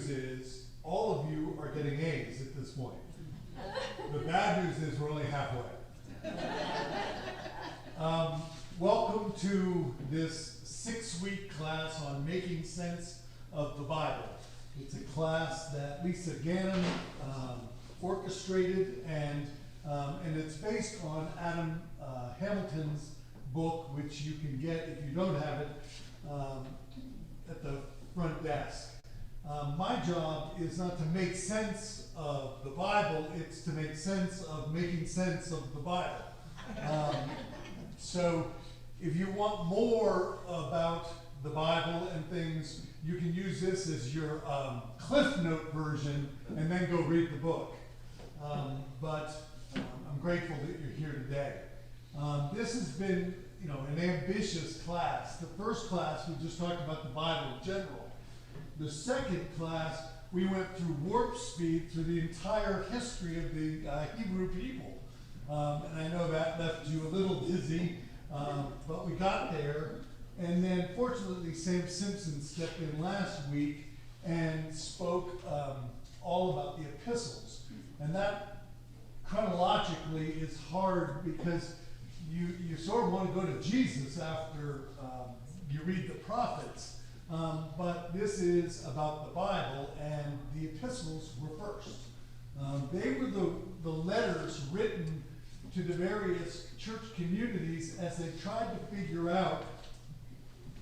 news is all of you are getting A's at this point. The bad news is we're only halfway. Welcome to this 6-week class on making sense of the Bible. It's a class that Lisa Gannon orchestrated, and it's based on Adam Hamilton's book, which you can get if you don't have it at the front desk. My job is not to make sense of the Bible, it's to make sense of making sense of the Bible. So if you want more about the Bible and things, you can use this as your Cliff Note version and then go read the book. But I'm grateful that you're here today. This has been, an ambitious class. The first class, we just talked about the Bible in general. The second class, we went through warp speed through the entire history of the Hebrew people. And I know that left you a little dizzy, but we got there. And then, fortunately, Sam Simpson stepped in last week and spoke all about the epistles. And that, chronologically, is hard because you sort of want to go to Jesus after you read the prophets. But this is about the Bible, and the epistles were first. They were the letters written to the various church communities as they tried to figure out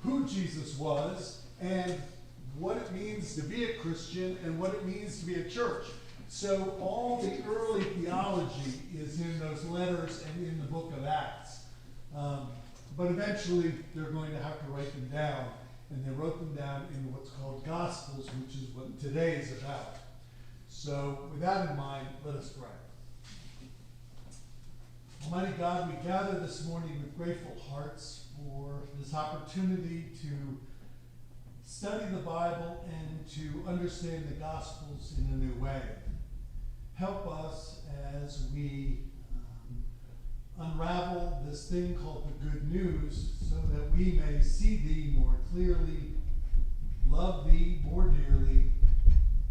who Jesus was and what it means to be a Christian and what it means to be a church. So all the early theology is in those letters and in the book of Acts. But eventually they're going to have to write them down, and they wrote them down in what's called Gospels, which is what today is about. So with that in mind, let us pray. Almighty God, we gather this morning with grateful hearts for this opportunity to study the Bible and to understand the Gospels in a new way. Help us as we unravel this thing called the good news so that we may see thee more clearly, love thee more dearly,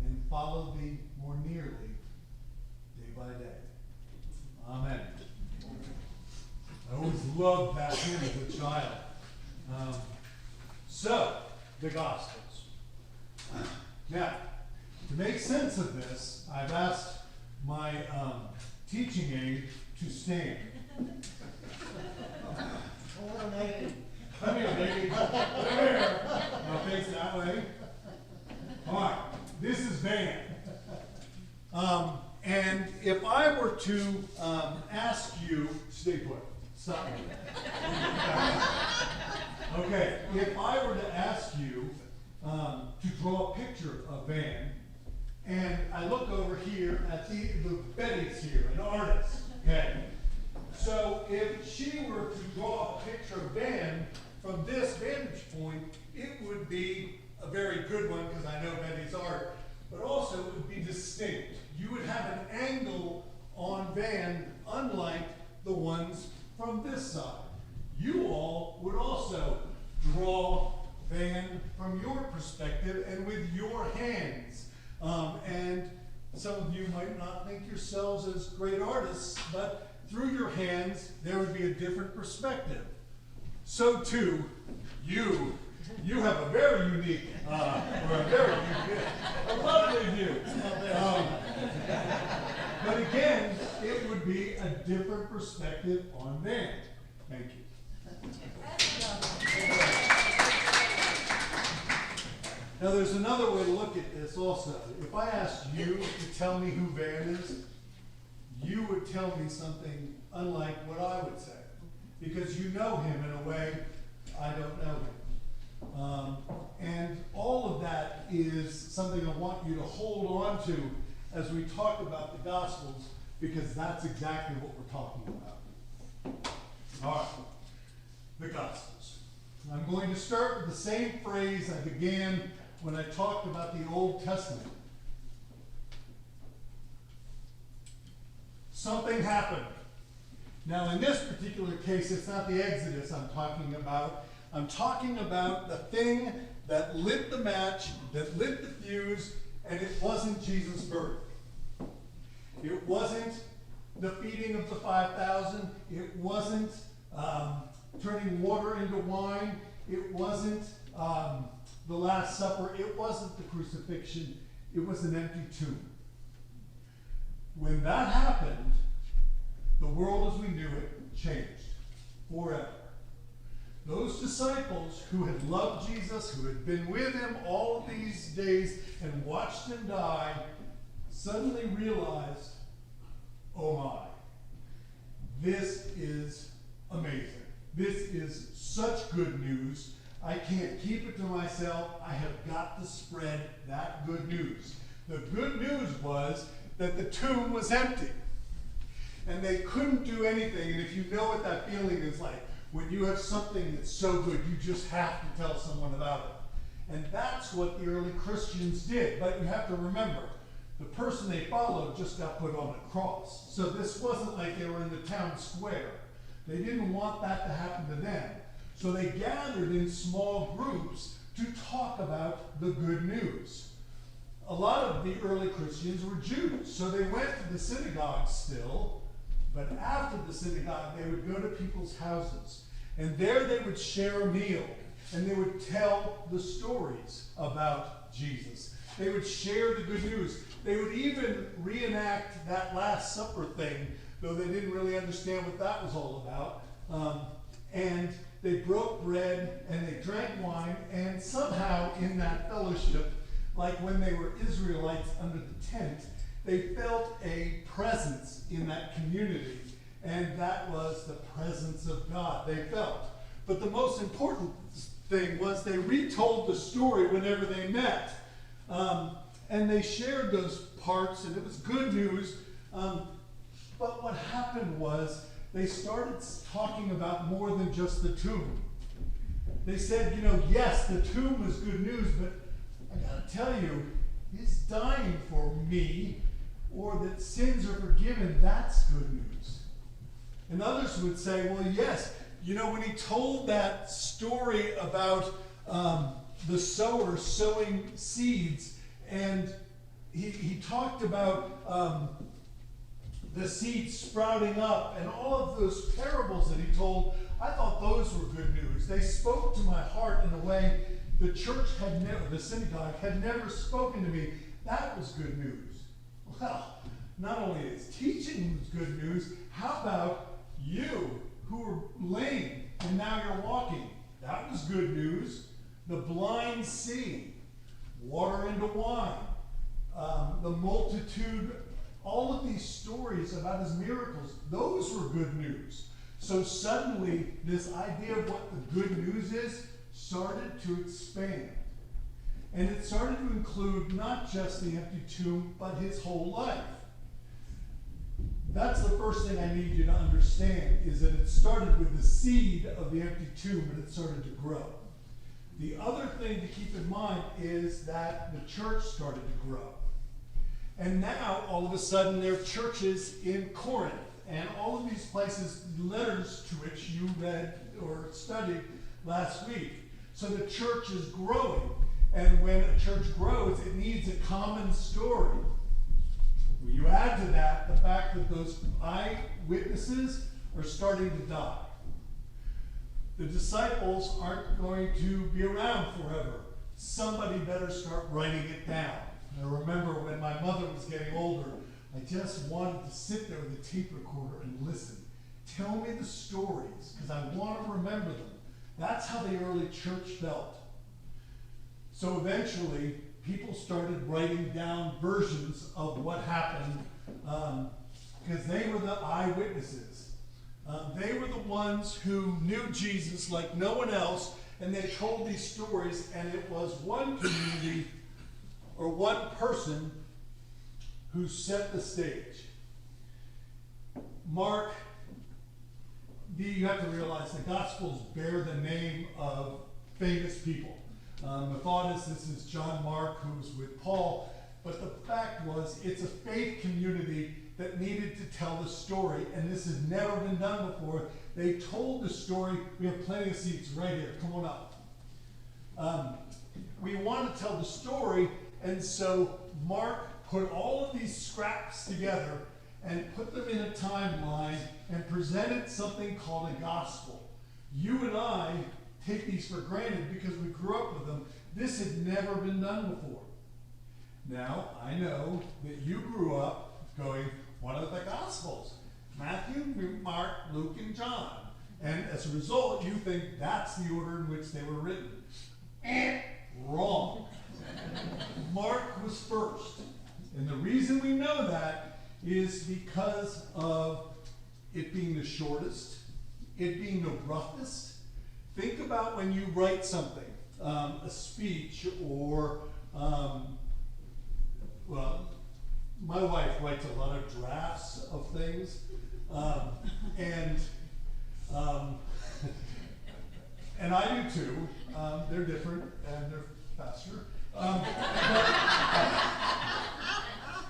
and follow thee more nearly day by day. Amen. I always loved that hymn as a child. So, the Gospels. Now, to make sense of this, I've asked my teaching aide to stand. Come here, Come here, baby. Come here. Now face that way. All right. This is Van. And if I were to ask you, stay put. Stop me. Okay. If I were to ask you to draw a picture of Van, and I look over here at the Betty's here, an artist. Okay. So if she were to draw a picture of Van from this vantage point, it would be a very good one because I know Betty's art, but also it would be distinct. You would have an angle on Van unlike the ones from this side. You all would also draw Van from your perspective and with your hands. And some of you might not think yourselves as great artists, but through your hands, there would be a different perspective. So too, you have a very unique, a lovely view. But again, it would be a different perspective on Van. Thank you. Now there's another way to look at this also. If I asked you to tell me who Van is, you would tell me something unlike what I would say, because you know him in a way I don't know him. And all of that is something I want you to hold on to as we talk about the Gospels, because that's exactly what we're talking about. All right, the Gospels. I'm going to start with the same phrase I began when I talked about the Old Testament. Something happened. Now, in this particular case, it's not the Exodus I'm talking about. I'm talking about the thing that lit the match, that lit the fuse, And it wasn't Jesus' birth. It wasn't the feeding of the 5,000. It wasn't turning water into wine. It wasn't the Last Supper. It wasn't the crucifixion. It was an empty tomb. When that happened, the world as we knew it changed forever. Those disciples who had loved Jesus, who had been with him all of these days and watched him die, suddenly realized, oh my, this is amazing. This is such good news. I can't keep it to myself. I have got to spread that good news. The good news was that the tomb was empty. And they couldn't do anything. And if you know what that feeling is like, when you have something that's so good, you just have to tell someone about it. And that's what the early Christians did. But you have to remember, the person they followed just got put on a cross. So this wasn't like they were in the town square. They didn't want that to happen to them. So they gathered in small groups to talk about the good news. A lot of the early Christians were Jews, so they went to the synagogue still, but after the synagogue, they would go to people's houses, and there they would share a meal, and they would tell the stories about Jesus. They would share the good news. They would even reenact that Last Supper thing, though they didn't really understand what that was all about. And they broke bread, and they drank wine, and somehow in that fellowship, like when they were Israelites under the tent, they felt a presence in that community, and that was the presence of God they felt. But the most important thing was they retold the story whenever they met. And they shared those parts, and it was good news. But what happened was they started talking about more than just the tomb. They said, yes, the tomb was good news, but I got to tell you, he's dying for me, or that sins are forgiven. That's good news. And others would say, well, yes, when he told that story about the sower sowing seeds, and he talked about the seeds sprouting up, and all of those parables that he told, I thought those were good news. They spoke to my heart in a way the church had never, the synagogue had never spoken to me. That was good news. Well, not only is teaching was good news, how about you who were lame and now you're walking? That was good news. The blind see, water into wine, the multitude, all of these stories about his miracles, those were good news. So suddenly, this idea of what the good news is started to expand. And it started to include not just the empty tomb, but his whole life. That's the first thing I need you to understand, is that it started with the seed of the empty tomb, and it started to grow. The other thing to keep in mind is that the church started to grow. And now, all of a sudden, there are churches in Corinth, and all of these places, letters to which you read or studied last week. So the church is growing. And when a church grows, it needs a common story. You add to that the fact that those eyewitnesses are starting to die. The disciples aren't going to be around forever. Somebody better start writing it down. I remember when my mother was getting older, I just wanted to sit there with a tape recorder and listen. Tell me the stories, because I want to remember them. That's how the early church felt. So eventually, people started writing down versions of what happened, because they were the eyewitnesses. They were the ones who knew Jesus like no one else, and they told these stories, and it was one community or one person who set the stage. Mark, you have to realize the Gospels bear the name of famous people. Methodist, this is John Mark, who was with Paul. But the fact was, it's a faith community that needed to tell the story, and this has never been done before. They told the story. We have plenty of seats right here. Come on up. We want to tell the story, And so Mark put all of these scraps together and put them in a timeline and presented something called a gospel. You and I take these for granted because we grew up with them. This had never been done before. Now, I know that you grew up going, what are the gospels? Matthew, Mark, Luke, and John. And as a result, you think that's the order in which they were written. Wrong. Mark was first. And the reason we know that is because of it being the shortest, it being the roughest. Think about when you write something, a speech, or, well, my wife writes a lot of drafts of things, and I do too. They're different and they're faster.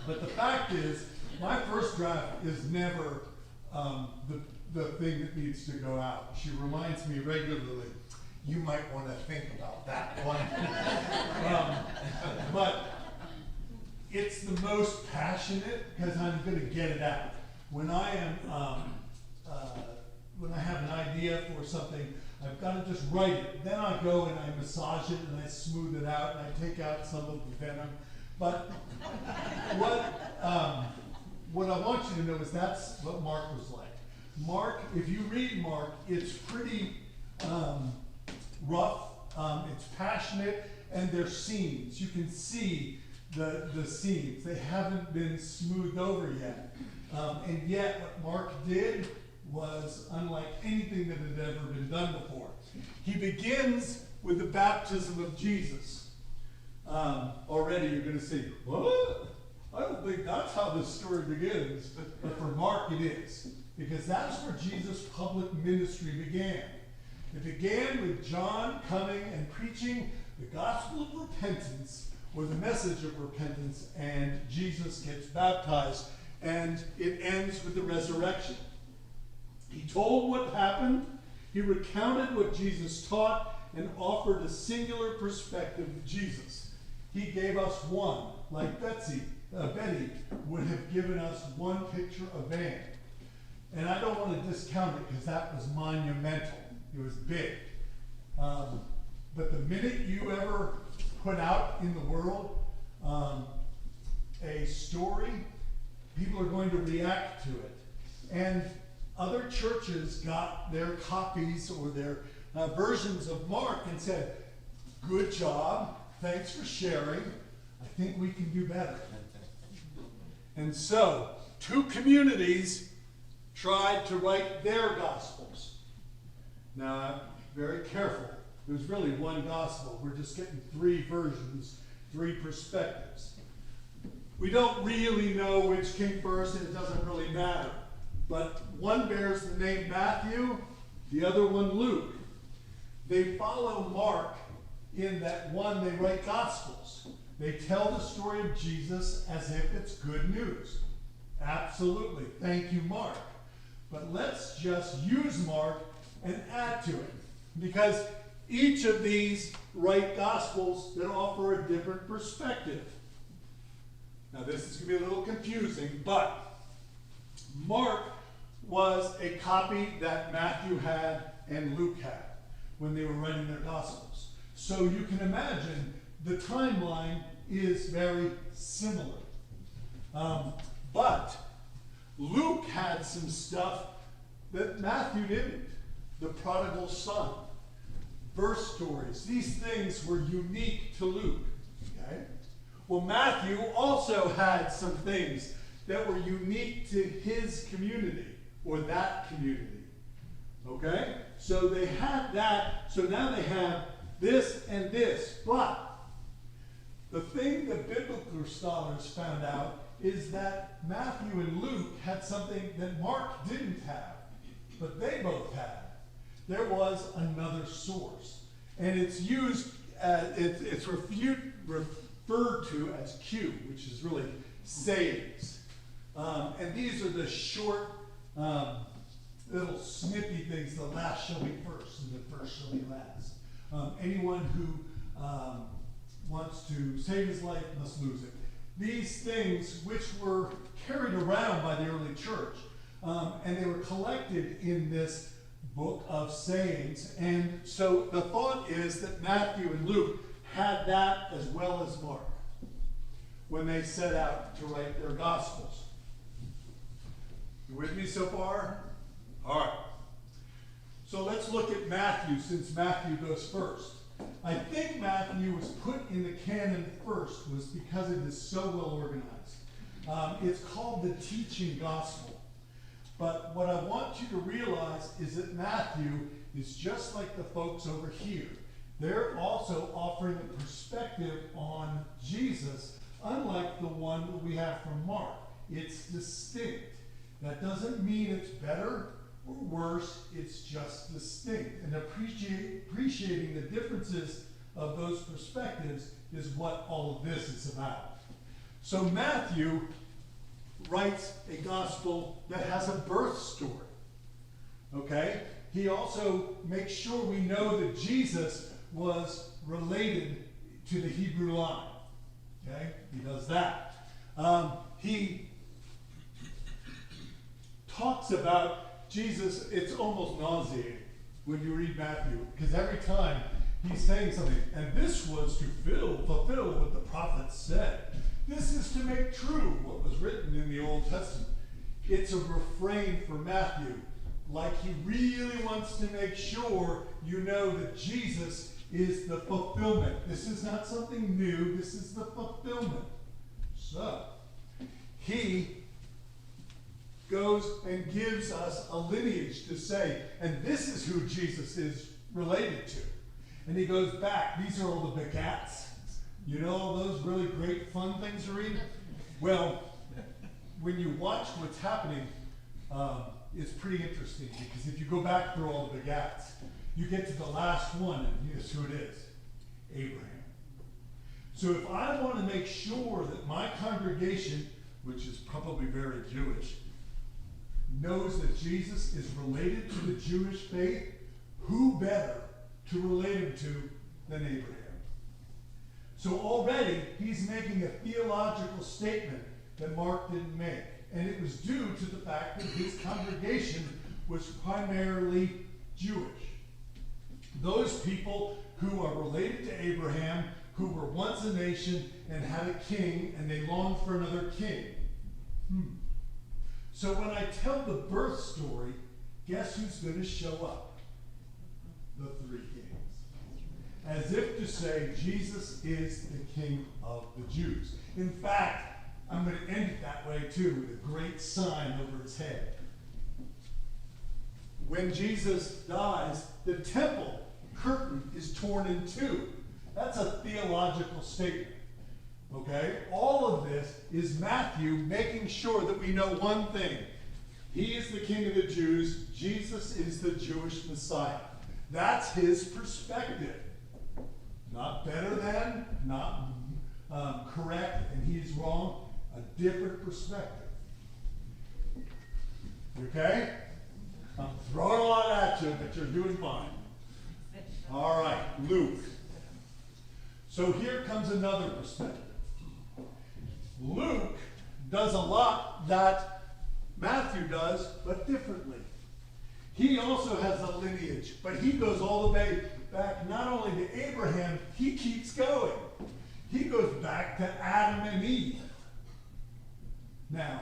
But the fact is, my first draft is never the thing that needs to go out. She reminds me regularly, you might want to think about that one. But it's the most passionate because I'm going to get it out. When I have an idea for something, I've got to just write it. Then I go and I massage it and I smooth it out and I take out some of the venom. But what I want you to know is that's what Mark was like. Mark, if you read Mark, it's pretty rough, it's passionate, and there's scenes. You can see the scenes. They haven't been smoothed over yet. And yet what Mark did was unlike anything that had ever been done before. He begins with the baptism of Jesus. Already you're going to say, what? I don't think that's how this story begins. But for Mark it is. Because that's where Jesus' public ministry began. It began with John coming and preaching the gospel of repentance, or the message of repentance, and Jesus gets baptized. And it ends with the resurrection. He told what happened, he recounted what Jesus taught, and offered a singular perspective of Jesus. He gave us one, like Betty would have given us one picture of Van. And I don't want to discount it because that was monumental. It was big. But the minute you ever put out in the world a story, people are going to react to it. And other churches got their copies or their versions of Mark and said, good job, thanks for sharing. I think we can do better. And so, two communities tried to write their gospels. Now, I'm very careful. There's really one gospel. We're just getting three versions, three perspectives. We don't really know which came first, and it doesn't really matter. But one bears the name Matthew, the other one Luke. They follow Mark in that one, they write gospels. They tell the story of Jesus as if it's good news. Absolutely. Thank you, Mark. But let's just use Mark and add to it. Because each of these write gospels that offer a different perspective. Now this is going to be a little confusing, but Mark was a copy that Matthew had and Luke had when they were writing their gospels. So you can imagine the timeline is very similar. But Luke had some stuff that Matthew didn't. The prodigal son, birth stories. These things were unique to Luke. Okay? Well, Matthew also had some things that were unique to his community, or that community. Okay? So they had that, so now they have this and this. But the thing that biblical scholars found out is that Matthew and Luke had something that Mark didn't have, but they both had. There was another source. And it's used, it's referred to as Q, which is really sayings. And these are the short, little snippy things. The last shall be first, and the first shall be last. Anyone who wants to save his life must lose it. These things which were carried around by the early church, and they were collected in this book of sayings. And so the thought is that Matthew and Luke had that as well as Mark when they set out to write their Gospels. You with me so far? All right. So let's look at Matthew, since Matthew goes first. I think Matthew was put in the canon first was because it is so well organized. It's called the teaching gospel. But what I want you to realize is that Matthew is just like the folks over here. They're also offering a perspective on Jesus, unlike the one that we have from Mark. It's distinct. That doesn't mean it's better or worse, it's just distinct. And appreciating the differences of those perspectives is what all of this is about. So Matthew writes a gospel that has a birth story. Okay? He also makes sure we know that Jesus was related to the Hebrew line. Okay? He does that. He talks about Jesus. It's almost nauseating when you read Matthew, because every time he's saying something, and this was to fulfill what the prophets said. This is to make true what was written in the Old Testament. It's a refrain for Matthew, like he really wants to make sure you know that Jesus is the fulfillment. This is not something new, this is the fulfillment. So, he goes and gives us a lineage to say, and this is who Jesus is related to. And he goes back. These are all the begats. You know all those really great fun things to read? Well, when you watch what's happening, it's pretty interesting, because if you go back through all the begats, you get to the last one, and guess who it is? Abraham. So if I want to make sure that my congregation, which is probably very Jewish, knows that Jesus is related to the Jewish faith, who better to relate him to than Abraham? So already he's making a theological statement that Mark didn't make. And it was due to the fact that his congregation was primarily Jewish. Those people who are related to Abraham, who were once a nation and had a king, and they longed for another king. So when I tell the birth story, guess who's going to show up? The three kings. As if to say, Jesus is the King of the Jews. In fact, I'm going to end it that way too, with a great sign over his head. When Jesus dies, the temple curtain is torn in two. That's a theological statement. Okay? All of this is Matthew making sure that we know one thing. He is the King of the Jews. Jesus is the Jewish Messiah. That's his perspective. Not better than, not correct, and he's wrong. A different perspective. Okay? I'm throwing a lot at you, but you're doing fine. All right, Luke. So here comes another perspective. Luke does a lot that Matthew does, but differently. He also has a lineage, but he goes all the way back not only to Abraham, he keeps going. He goes back to Adam and Eve. Now,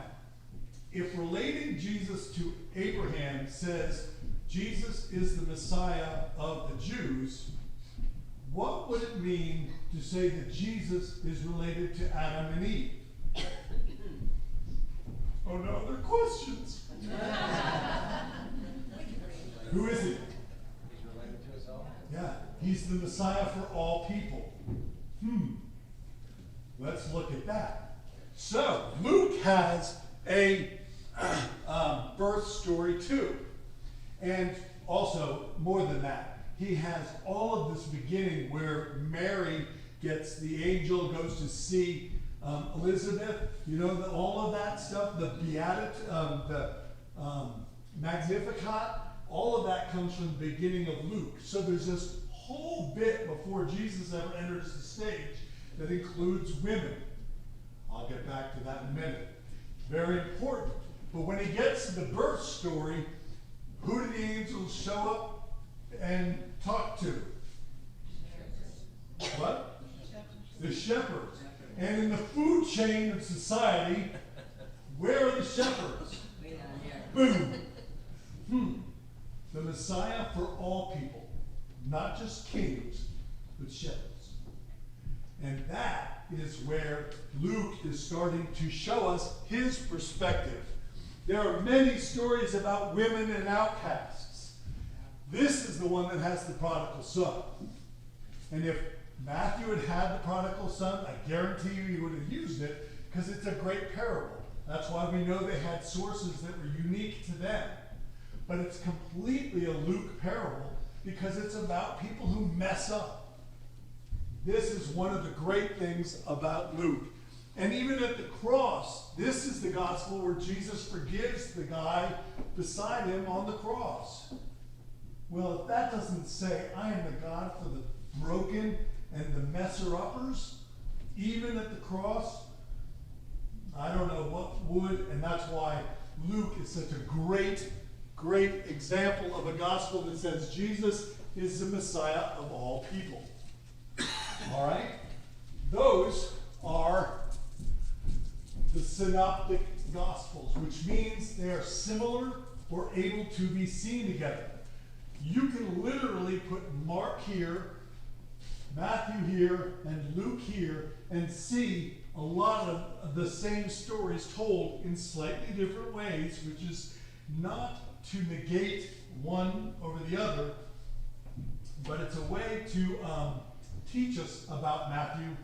if relating Jesus to Abraham says Jesus is the Messiah of the Jews, what would it mean to say that Jesus is related to Adam and Eve? Oh no, they're questions. Who is he? He's related to us all. Yeah, he's the Messiah for all people. Let's look at that. So, Luke has a birth story too. And also, more than that, he has all of this beginning where Mary gets the angel, goes to see Elizabeth, you know, all of that stuff, the the Magnificat, all of that comes from the beginning of Luke. So there's this whole bit before Jesus ever enters the stage that includes women. I'll get back to that in a minute. Very important. But when he gets to the birth story, who do the angels show up and talk to? What? The shepherds. And in the food chain of society, where are the shepherds? Boom. The Messiah for all people. Not just kings, but shepherds. And that is where Luke is starting to show us his perspective. There are many stories about women and outcasts. This is the one that has the prodigal son. And if Matthew had had the prodigal son, I guarantee you he would have used it because it's a great parable. That's why we know they had sources that were unique to them. But it's completely a Luke parable because it's about people who mess up. This is one of the great things about Luke. And even at the cross, this is the gospel where Jesus forgives the guy beside him on the cross. Well, if that doesn't say, I am the God for the broken and the messer-uppers, even at the cross, I don't know what would, and that's why Luke is such a great example of a gospel that says Jesus is the Messiah of all people. All right? Those are the synoptic gospels, which means they are similar or able to be seen together. You can literally put Mark here, Matthew here, and Luke here, and see a lot of the same stories told in slightly different ways, which is not to negate one over the other, but it's a way to teach us about Matthew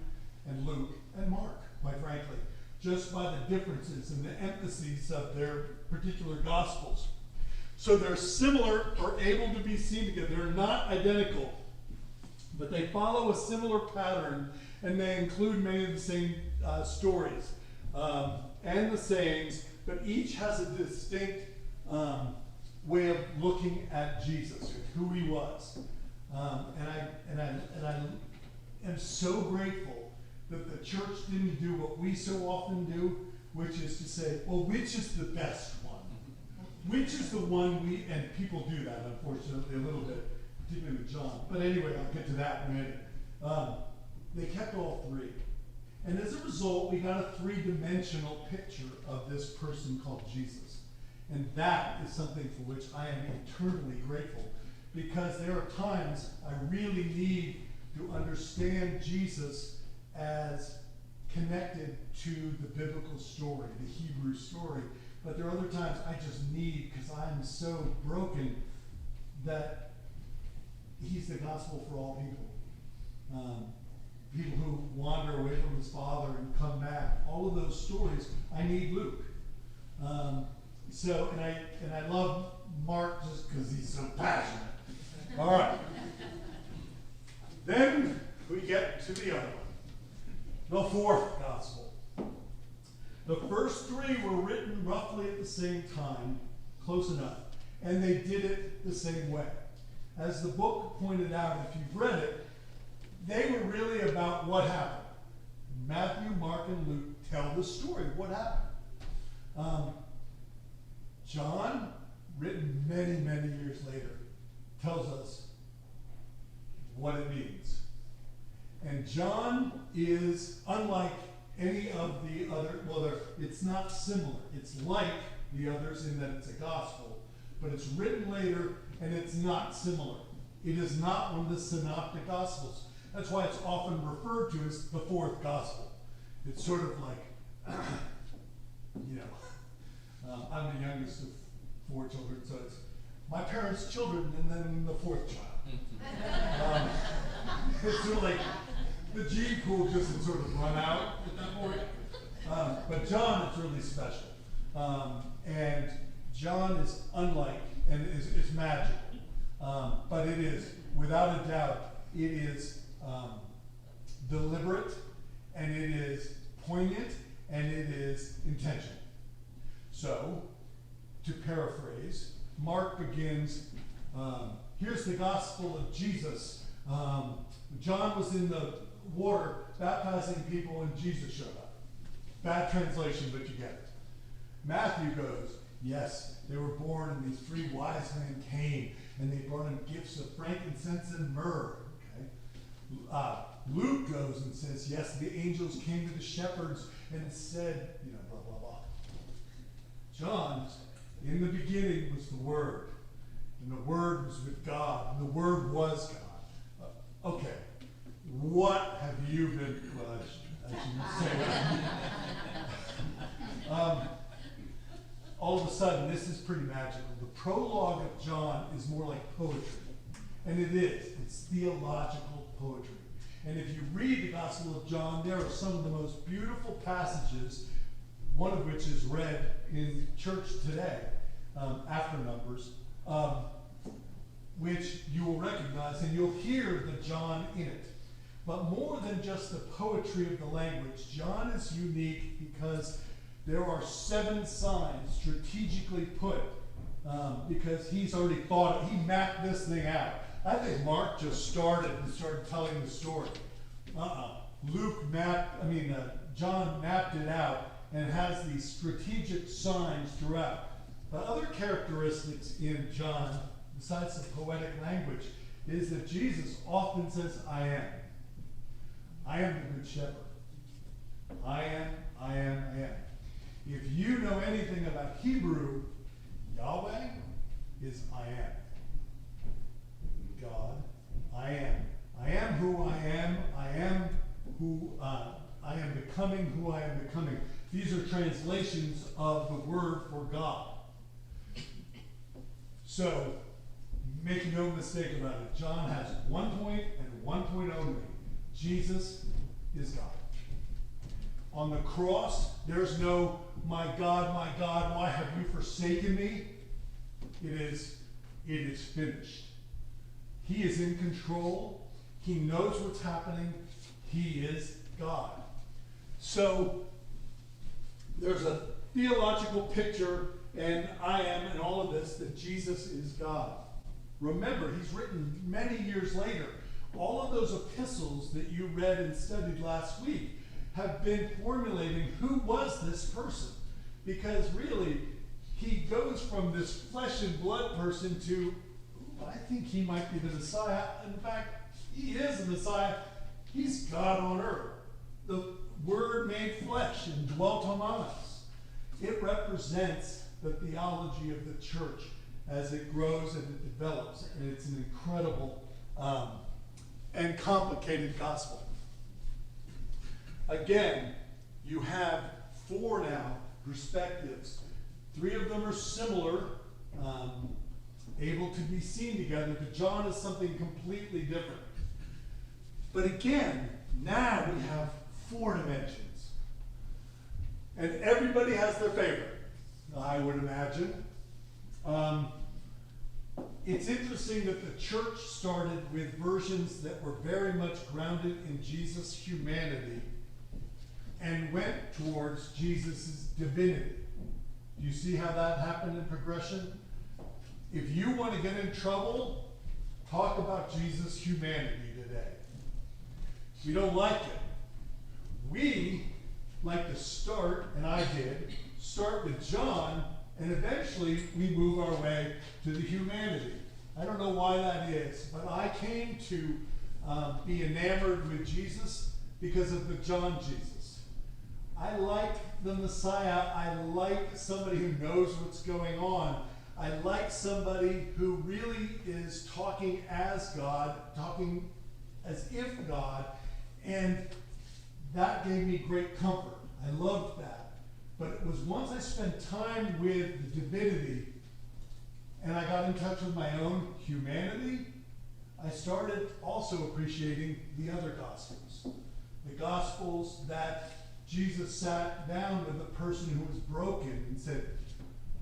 and Luke and Mark, quite frankly, just by the differences and the emphases of their particular gospels. So they're similar or able to be seen together. They're not identical, but they follow a similar pattern, and they include many of the same stories and the sayings, but each has a distinct way of looking at Jesus, who he was. And I am so grateful that the church didn't do what we so often do, which is to say, well, which is the best one? Which is the one and people do that, unfortunately, a little bit, particularly with John. But anyway, I'll get to that in a minute. They kept all three. And as a result, we got a three-dimensional picture of this person called Jesus. And that is something for which I am eternally grateful, because there are times I really need to understand Jesus as connected to the biblical story, the Hebrew story. But there are other times I just need, because I'm so broken, that he's the gospel for all people. People who wander away from his Father and come back. All of those stories, I need Luke. And I love Mark just because he's so passionate. All right. Then we get to the other one, the fourth gospel. The first three were written roughly at the same time, close enough, and they did it the same way. As the book pointed out, if you've read it, they were really about what happened. Matthew, Mark, and Luke tell the story of what happened. John, written many, many years later, tells us what it means. And John is unlike any of the other, it's not similar. It's like the others in that it's a gospel, but it's written later and it's not similar. It is not one of the synoptic gospels. That's why it's often referred to as the fourth gospel. It's sort of like, I'm the youngest of four children, so it's my parents' children and then the fourth child. It's sort of like the gene pool just had sort of run out at that point. But John is really special. And John is unlike, and it's magical. But it is, without a doubt, it is deliberate, and it is poignant, and it is intentional. So, to paraphrase, Mark begins, here's the gospel of Jesus. John was in the water baptizing people, and Jesus showed up. Bad translation, but you get it. Matthew goes, yes, they were born, and these three wise men came, and they brought him gifts of frankincense and myrrh. Okay? Luke goes and says, yes, the angels came to the shepherds and said, blah, blah, blah. John, in the beginning was the Word, and the Word was with God, and the Word was God. Okay, what have you been, well, I shouldn't say that. All of a sudden, this is pretty magical. The prologue of John is more like poetry, and it is. It's theological poetry. And if you read the Gospel of John, there are some of the most beautiful passages, one of which is read in church today, after Numbers, which you will recognize, and you'll hear the John in it. But more than just the poetry of the language, John is unique because there are 7 signs strategically put, because he's already thought it. He mapped this thing out. I think Mark just started telling the story. John mapped it out and has these strategic signs throughout. But other characteristics in John, besides the poetic language, is that Jesus often says, I am. I am the good shepherd. I am, I am, I am. If you know anything about Hebrew, Yahweh is I am. God, I am. I am who I am. I am who I am becoming who I am becoming. These are translations of the word for God. So, make no mistake about it. John has one point and one point only. Jesus is God. On the cross, there's no, my God, why have you forsaken me? It is finished. He is in control. He knows what's happening. He is God. So, there's a theological picture, and I am, and all of this, that Jesus is God. Remember, he's written many years later. All of those epistles that you read and studied last week have been formulating who was this person. Because really, he goes from this flesh and blood person to, I think he might be the Messiah. In fact, he is the Messiah. He's God on earth. The Word made flesh and dwelt among us. It represents the theology of the church as it grows and it develops. And it's an incredible and complicated gospel. Again, you have 4 now perspectives. 3 of them are similar, able to be seen together, but John is something completely different. But again, now we have 4 dimensions. And everybody has their favorite, I would imagine. It's interesting that the church started with versions that were very much grounded in Jesus' humanity and went towards Jesus' divinity. Do you see how that happened in progression? If you want to get in trouble, talk about Jesus' humanity today. We don't like it. We like to start, and I did, start with John, and eventually we move our way to the humanity. I don't know why that is, but I came to be enamored with Jesus because of the John Jesus. I like the Messiah. I like somebody who knows what's going on. I like somebody who really is talking as God, talking as if God, and that gave me great comfort. I loved that. But it was once I spent time with the divinity and I got in touch with my own humanity, I started also appreciating the other Gospels. The Gospels that Jesus sat down with a person who was broken and said,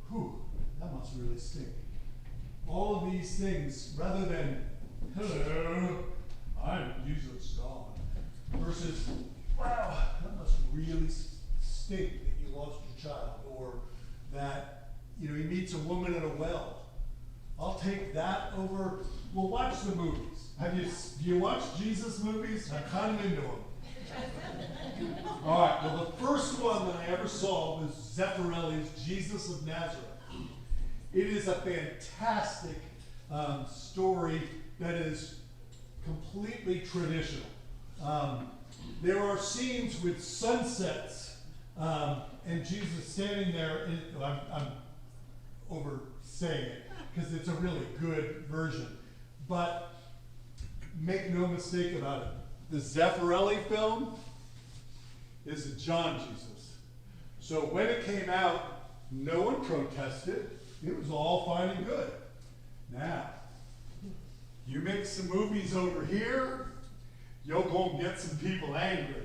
whew, that must really stink. All of these things, rather than, hello, I'm Jesus God, versus, wow, that must really stink that you lost your child, or that, he meets a woman at a well. I'll take that over. We'll watch the movies. Do you watch Jesus movies? I'm kind of into them. All right, well, the first one that I ever saw was Zeffirelli's Jesus of Nazareth. It is a fantastic story that is completely traditional. There are scenes with sunsets and Jesus standing there. I'm oversaying it because it's a really good version. But make no mistake about it. The Zeffirelli film is a John Jesus. So when it came out, no one protested. It was all fine and good. Now, you make some movies over here, you'll go and get some people angry.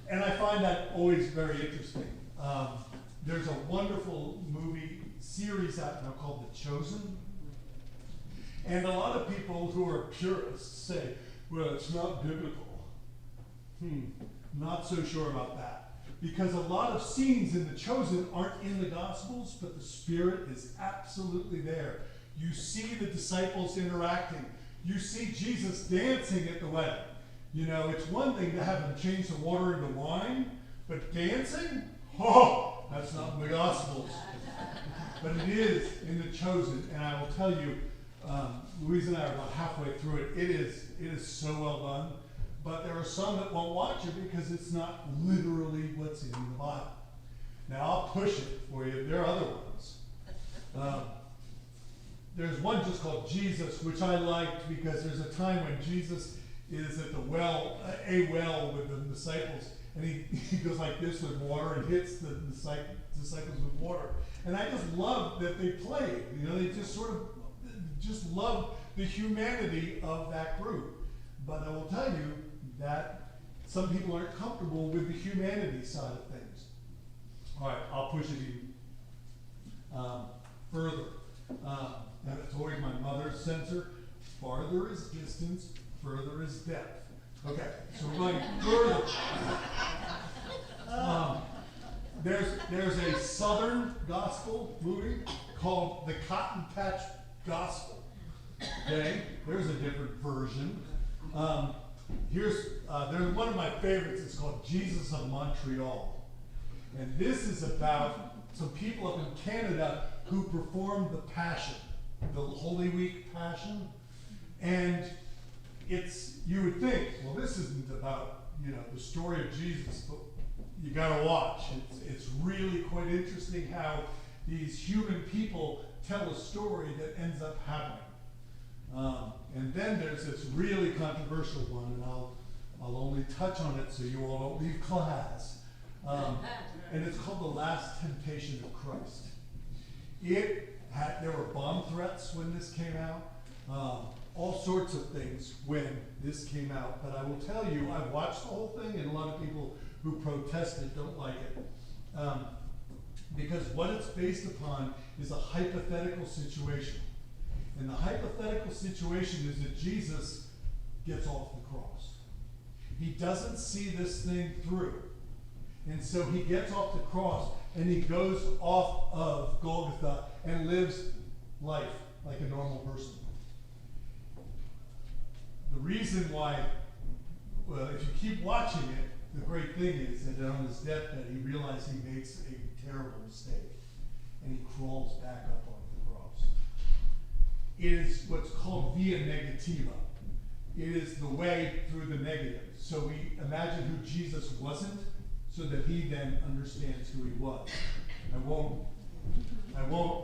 And I find that always very interesting. There's a wonderful movie series out now called The Chosen. And a lot of people who are purists say, well, it's not biblical. Not so sure about that. Because a lot of scenes in The Chosen aren't in the Gospels, but the Spirit is absolutely there. You see the disciples interacting. You see Jesus dancing at the wedding. You know, it's one thing to have him change the water into wine, but dancing? Oh, that's not in the Gospels. But it is in The Chosen, and I will tell you, Louise and I are about halfway through it. It is so well done. But there are some that won't watch it because it's not literally what's in the Bible. Now, I'll push it for you. There are other ones. There's one just called Jesus, which I liked because there's a time when Jesus is at the well, a well with the disciples, and he goes like this with water and hits the disciples with water. And I just love that they played. You know, they just sort of just love the humanity of that group. But I will tell you that some people aren't comfortable with the humanity side of things. All right, I'll push it even further. That's always my mother's censor. Farther is distance, further is depth. Okay, so we're going further. There's a Southern gospel movie called The Cotton Patch Gospel. Okay, there's a different version. There's one of my favorites. It's called Jesus of Montreal, and this is about some people up in Canada who performed the Passion, the Holy Week Passion, and you would think, well, this isn't about the story of Jesus, but you got to watch. It's really quite interesting how these human people tell a story that ends up happening. And then there's this really controversial one, and I'll only touch on it so you all don't leave class. And it's called The Last Temptation of Christ. There were bomb threats when this came out, all sorts of things when this came out. But I will tell you, I've watched the whole thing, and a lot of people who protested don't like it. Because what it's based upon is a hypothetical situation. And the hypothetical situation is that Jesus gets off the cross. He doesn't see this thing through. And so he gets off the cross and he goes off of Golgotha and lives life like a normal person. The reason why, well, if you keep watching it, the great thing is that on his deathbed he realized he makes a terrible mistake and he crawls back up onto the cross. It is what's called via negativa. It is the way through the negative. So we imagine who Jesus wasn't so that he then understands who he was. I won't,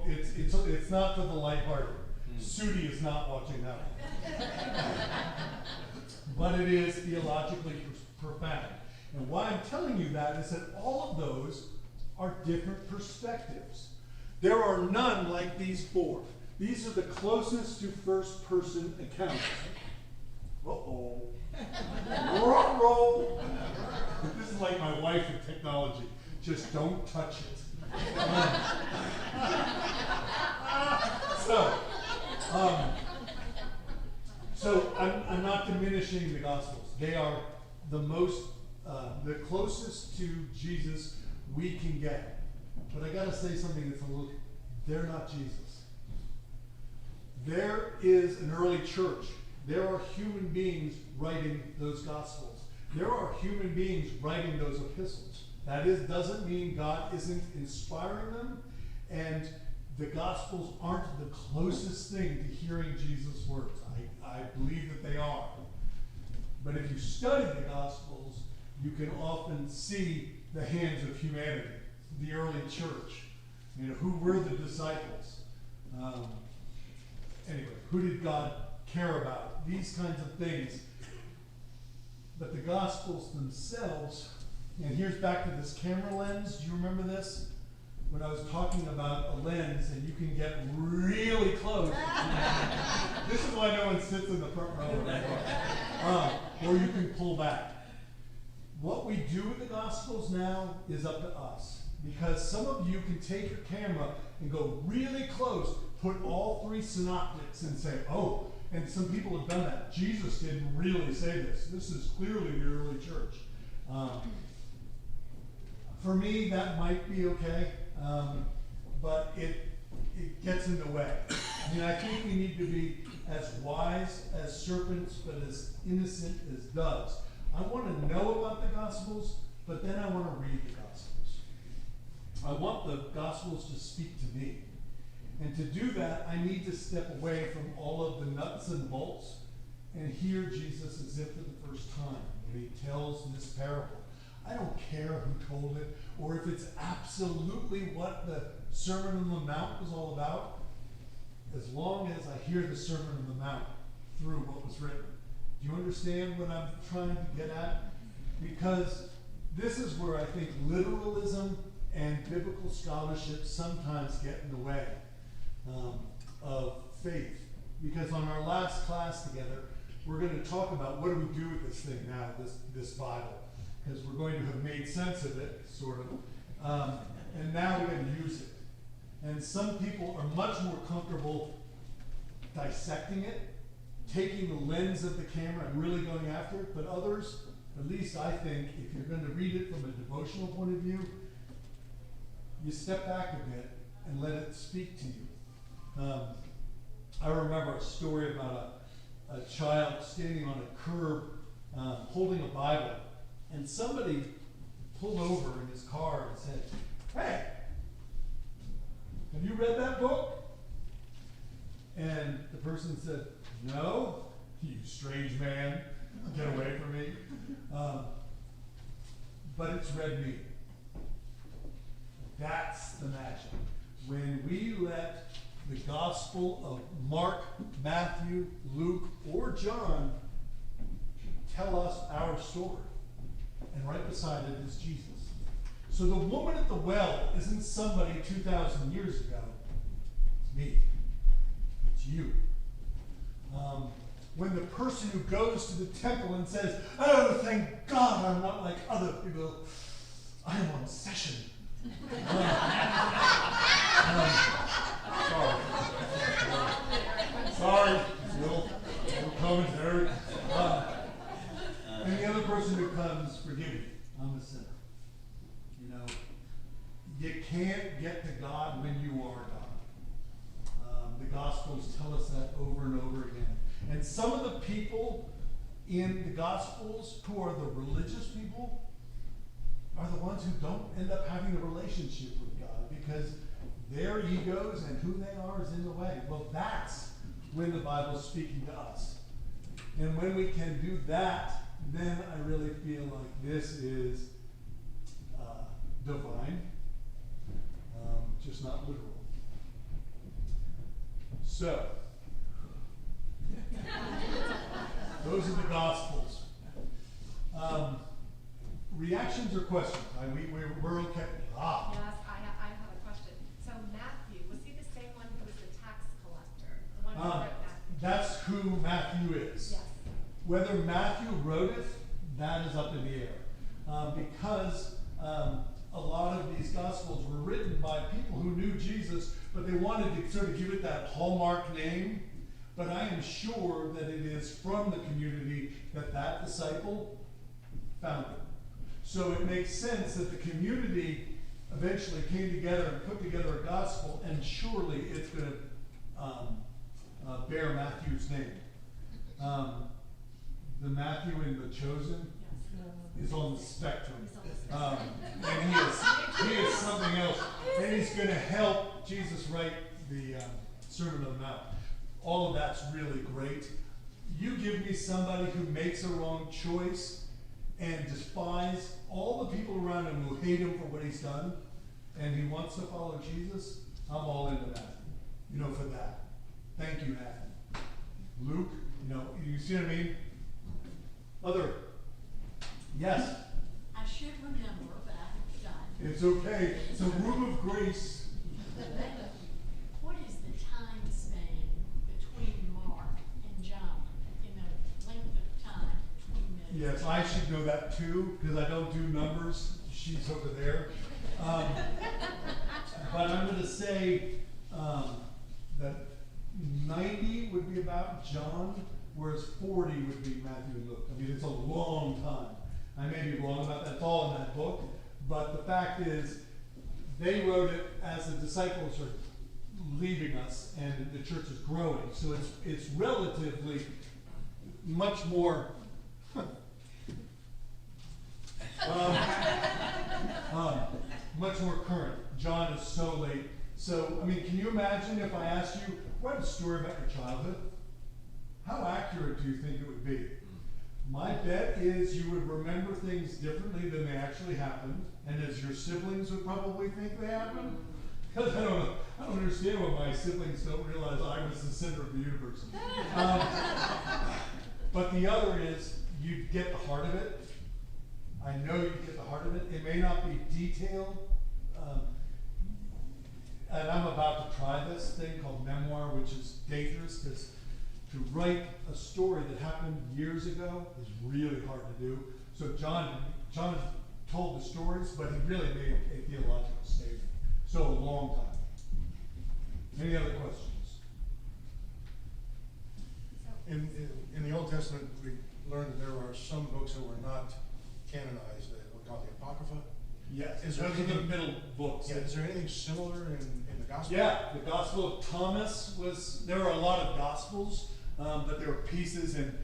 it's not for the lighthearted. Sudi is not watching that one. But it is theologically profound. And why I'm telling you that is that all of those are different perspectives. There are none like these four. These are the closest to first-person accounts. Uh-oh. Ruh-roh. This is like my wife with technology. Just don't touch it. So I'm not diminishing the Gospels. They are the closest to Jesus we can get. But I got to say something that's a little they're not Jesus. There is an early church. There are human beings writing those Gospels. There are human beings writing those epistles. That doesn't mean God isn't inspiring them, and the Gospels aren't the closest thing to hearing Jesus' words. I believe that they are. But if you study the Gospels, you can often see the hands of humanity, the early church. Who were the disciples? Anyway, who did God care about? These kinds of things. But the Gospels themselves, and here's back to this camera lens. Do you remember this? When I was talking about a lens and you can get really close. This is why no one sits in the front row. Or you can pull back. What we do with the Gospels now is up to us. Because some of you can take your camera and go really close, put all three synoptics and say, oh, and some people have done that. Jesus didn't really say this. This is clearly the early church. For me, that might be okay, but it gets in the way. I think we need to be as wise as serpents, but as innocent as doves. I want to know about the Gospels, but then I want to read the Gospels. I want the Gospels to speak to me. And to do that, I need to step away from all of the nuts and bolts and hear Jesus as if for the first time when he tells this parable. I don't care who told it or if it's absolutely what the Sermon on the Mount was all about, as long as I hear the Sermon on the Mount through what was written. Do you understand what I'm trying to get at? Because this is where I think literalism and biblical scholarship sometimes get in the way of faith. Because on our last class together, we're going to talk about what do we do with this thing now, this Bible. Because we're going to have made sense of it, sort of. And now we're going to use it. And some people are much more comfortable dissecting it, taking the lens of the camera and really going after it. But others, at least I think, if you're going to read it from a devotional point of view, you step back a bit and let it speak to you. I remember a story about a child standing on a curb holding a Bible, and somebody pulled over in his car and said, "Hey, have you read that book?" And the person said, "No, you strange man, get away from me." But it's read me. That's the magic. When we let the Gospel of Mark, Matthew, Luke, or John tell us our story. And right beside it is Jesus. So the woman at the well isn't somebody 2,000 years ago. It's me. It's you. When the person who goes to the temple and says, "Oh, thank God I'm not like other people, I'm on session." Sorry, little commentary. And the other person who comes, "Forgive me, I'm a sinner." You can't get to God when you are God. The Gospels tell us that over and over again. And some of the people in the Gospels who are the religious people are the ones who don't end up having a relationship with God because their egos and who they are is in the way. Well, that's when the Bible's speaking to us. And when we can do that, then I really feel like this is divine, just not literal. So, those are the Gospels. Reactions or questions? We're okay. Yes, I have a question. So Matthew, was he the same one who was the tax collector? The one who wrote Matthew? That's who Matthew is. Yes. Whether Matthew wrote it, that is up in the air. Because a lot of these Gospels were written by people who knew Jesus, but they wanted to sort of give it that hallmark name. But I am sure that it is from the community that disciple founded. So it makes sense that the community eventually came together and put together a gospel, and surely it's going to bear Matthew's name. The Matthew in The Chosen is on the spectrum. And he is something else. And he's going to help Jesus write the Sermon on the Mount. All of that's really great. You give me somebody who makes a wrong choice and despise all the people around him who hate him for what he's done, and he wants to follow Jesus, I'm all into that. For that. Thank you, Matthew. Luke, you see what I mean? Other, yes? I should remember, but I have It's okay. It's a room of grace. What is the time span between Mark and John? The length of time between those? Yes, I should know that too, because I don't do numbers. She's over there. But I'm going to say that 90 would be about John, whereas 40 would be Matthew and Luke. I mean, it's a long time. I may be wrong about that. It's all in that book. But the fact is, they wrote it as the disciples are leaving us and the church is growing. So it's relatively much more much more current. John is so late. So, I mean, can you imagine if I asked you, write a story about your childhood? How accurate do you think it would be? My bet is you would remember things differently than they actually happened, and as your siblings would probably think they happened. Because I don't understand why my siblings don't realize I was the center of the universe. But the other is, you'd get the heart of it. I know you'd get the heart of it. It may not be detailed. And I'm about to try this thing called memoir, which is dangerous, because to write a story that happened years ago is really hard to do. So John told the stories, but he really made a theological statement. So a long time. Any other questions? In the Old Testament, we learned that there are some books that were not canonized, we call the Apocrypha. Yes. Is there Those are the anything- middle books. Yeah, is there anything similar in the Gospel? Yeah, the Gospel of Thomas there were a lot of Gospels, but there were pieces, and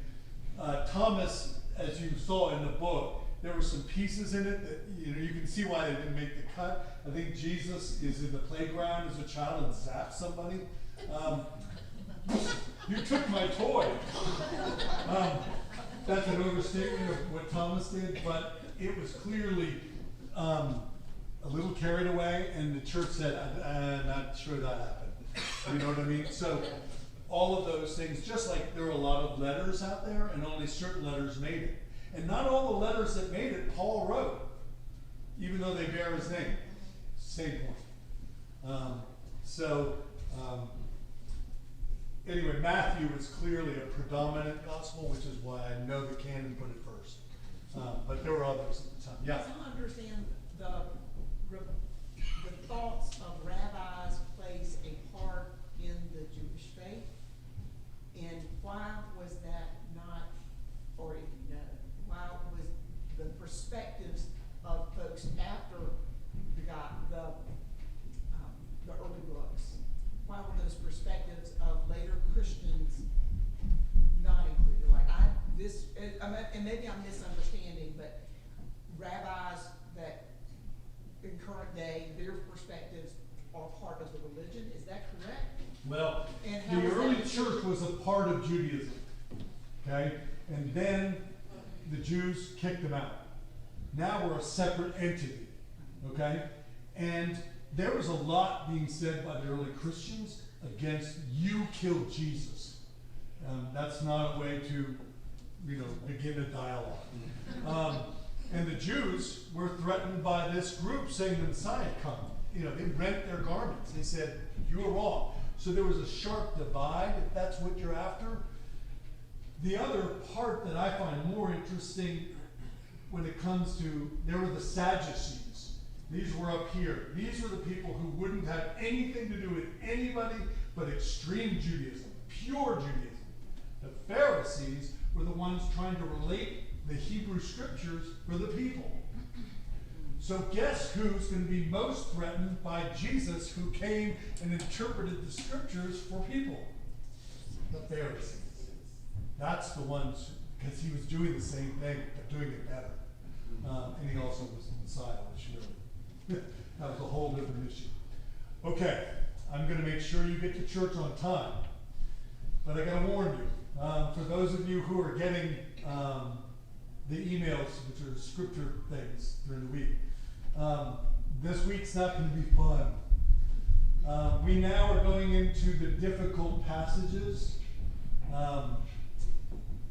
Thomas, as you saw in the book, there were some pieces in it that, you can see why they didn't make the cut. I think Jesus is in the playground as a child and zaps somebody. You took my toy. That's an overstatement of what Thomas did, but it was clearly a little carried away, and the church said, I'm not sure that happened. You know what I mean? So all of those things, just like there were a lot of letters out there, and only certain letters made it. And not all the letters that made it, Paul wrote, even though they bear his name. Same point. Anyway, Matthew is clearly a predominant gospel, which is why I know the canon put it first. But there were others at the time. Yeah. So I understand the thoughts of rabbis plays a part in the Jewish faith, and why was that not, or if you know, why was the perspectives of folks after the early books, why were those perspectives of later Christians not included? And maybe I'm misunderstanding, but rabbis that in current day, their perspectives are part of the religion, is that correct? Well, And how the was early that- church was a part of Judaism, okay? And then the Jews kicked them out. Now we're a separate entity, okay? And there was a lot being said by the early Christians against you killed Jesus. That's not a way to, begin a dialogue. And the Jews were threatened by this group saying the Messiah had come. They rent their garments. They said, you were wrong. So there was a sharp divide, if that's what you're after. The other part that I find more interesting when it comes to, there were the Sadducees. These were up here. These were the people who wouldn't have anything to do with anybody but extreme Judaism, pure Judaism. The Pharisees were the ones trying to relate the Hebrew scriptures for the people. So guess who's going to be most threatened by Jesus, who came and interpreted the scriptures for people? The Pharisees. That's the ones, because he was doing the same thing, but doing it better. And he also was the Messiah, which really, that was a whole different issue. Okay, I'm going to make sure you get to church on time. But I got to warn you, for those of you who are getting the emails, which are scripture things during the week, this week's not going to be fun. We now are going into the difficult passages,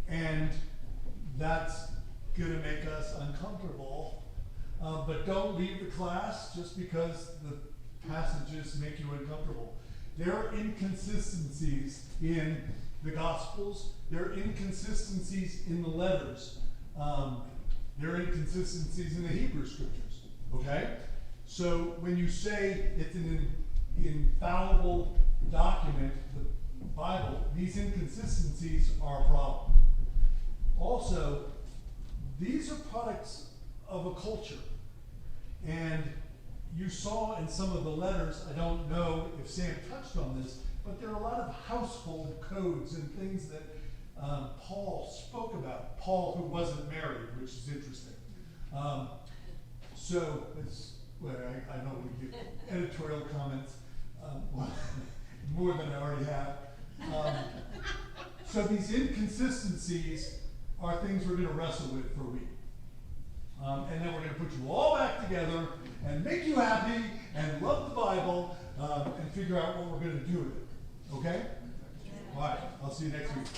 and that's going to make us uncomfortable. But don't leave the class just because the passages make you uncomfortable. There are inconsistencies in the Gospels. There are inconsistencies in the letters. There are inconsistencies in the Hebrew scriptures. Okay? So when you say it's an infallible document, the Bible, these inconsistencies are a problem. Also, these are products of a culture. And you saw in some of the letters, I don't know if Sam touched on this, but there are a lot of household codes and things that Paul spoke about. Paul, who wasn't married, which is interesting. So, well, I know we give editorial comments, more than I already have. So these inconsistencies are things we're going to wrestle with for a week. And then we're going to put you all back together and make you happy and love the Bible and figure out what we're going to do with it. Okay? All right. I'll see you next week.